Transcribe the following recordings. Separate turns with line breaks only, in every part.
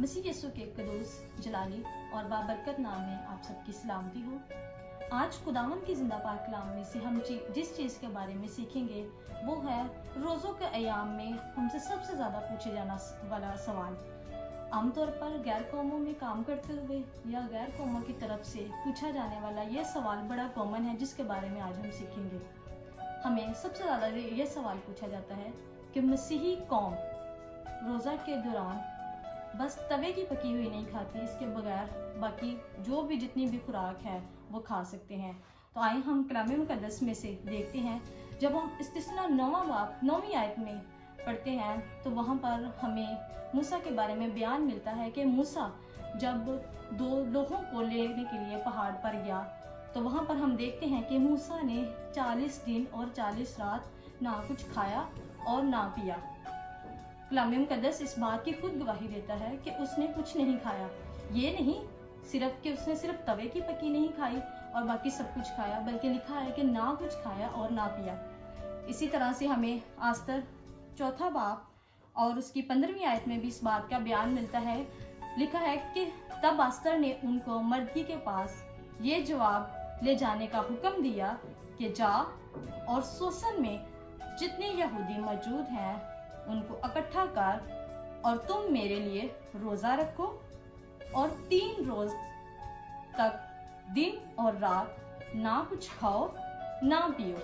मसीह यीशु के कदूस जलाली और बाबरकत नाम में आप सबकी सलामती हो। आज खुदावन की जिंदा पाक कलाम में से हम जिस चीज़ के बारे में सीखेंगे वो है रोज़ों के अयाम में हमसे सबसे ज़्यादा पूछे जाना वाला सवाल। आमतौर पर गैर कौमों में काम करते हुए या गैर कौमों की तरफ से पूछा जाने वाला ये सवाल बड़ा कॉमन है, जिसके बारे में आज हम सीखेंगे। हमें सबसे ज़्यादा ये सवाल पूछा जाता है कि मसीही कौम रोज़ा के दौरान बस तवे की पकी हुई नहीं खाती, इसके बगैर बाकी जो भी जितनी भी खुराक है वो खा सकते हैं। तो आए हम कलाम मुकद्दस में से देखते हैं। जब हम इस्तिस्ना 9वीं आयत में पढ़ते हैं तो वहाँ पर हमें मूसा के बारे में बयान मिलता है कि मूसा जब 2 लोगों को लेने के लिए पहाड़ पर गया तो वहाँ पर हम देखते हैं कि मूसा ने 40 दिन और 40 रात ना कुछ खाया और ना पिया। कलाम मुकद्दस इस बात की खुद गवाही देता है कि उसने कुछ नहीं खाया। ये नहीं सिर्फ कि उसने सिर्फ तवे की पकी नहीं खाई और बाकी सब कुछ खाया, बल्कि लिखा है कि ना कुछ खाया और ना पिया। इसी तरह से हमें आस्तर 4 बाब और उसकी 15वीं आयत में भी इस बात का बयान मिलता है। लिखा है कि तब आस्तर ने उनको मर्दी के पास ये जवाब ले जाने का हुक्म दिया कि जा और सोसन में जितने यहूदी मौजूद हैं उनको इकट्ठा कर और तुम मेरे लिए रोज़ा रखो और 3 रोज तक दिन और रात ना कुछ खाओ ना पियो।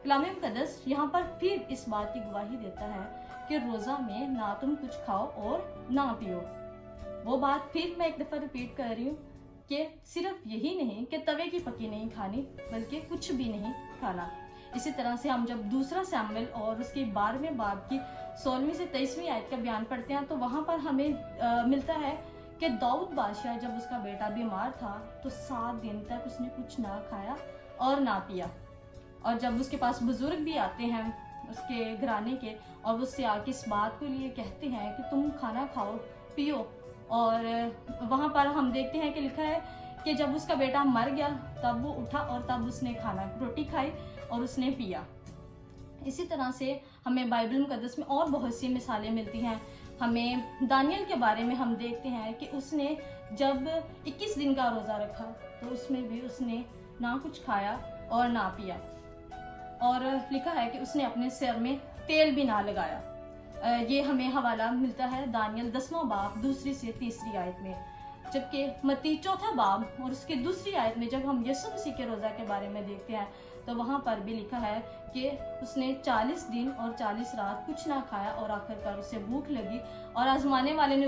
कलाम मुकद्दस यहाँ पर फिर इस बात की गवाही देता है कि रोज़ा में ना तुम कुछ खाओ और ना पियो। वो बात फिर मैं एक दफ़ा रिपीट कर रही हूँ कि सिर्फ यही नहीं कि तवे की पकी नहीं खानी, बल्कि कुछ भी नहीं खाना। इसी तरह से हम जब दूसरा सैमुएल और उसके 12वें बाब की 16वीं से 23वीं आयत का बयान पढ़ते हैं तो वहाँ पर हमें मिलता है कि दाऊद बादशाह जब उसका बेटा बीमार था तो 7 दिन तक उसने कुछ ना खाया और ना पिया। और जब उसके पास बुजुर्ग भी आते हैं उसके घराने के और वो उससे आके इस बात को लिए कहते हैं कि तुम खाना खाओ पियो, और वहाँ पर हम देखते हैं कि लिखा है कि जब उसका बेटा मर गया तब वो उठा और तब उसने खाना रोटी खाई और उसने पिया। इसी तरह से हमें बाइबल मुकद्दस में और बहुत सी मिसालें मिलती हैं। हमें दानियल के बारे में हम देखते हैं कि उसने जब 21 दिन का रोज़ा रखा तो उसमें भी उसने ना कुछ खाया और ना पिया, और लिखा है कि उसने अपने सिर में तेल भी ना लगाया। ये हमें हवाला मिलता है दानियल 10वां बाब 2 से 3 आयत में। जबकि मत्ती 4 बाब और उसके 2 आयत में जब हम यीशु मसीह के रोज़ा के बारे में देखते हैं तो वहाँ पर भी लिखा है कि उसने 40 दिन और 40 रात कुछ ना खाया और आखिरकार उसे भूख लगी और आजमाने वाले ने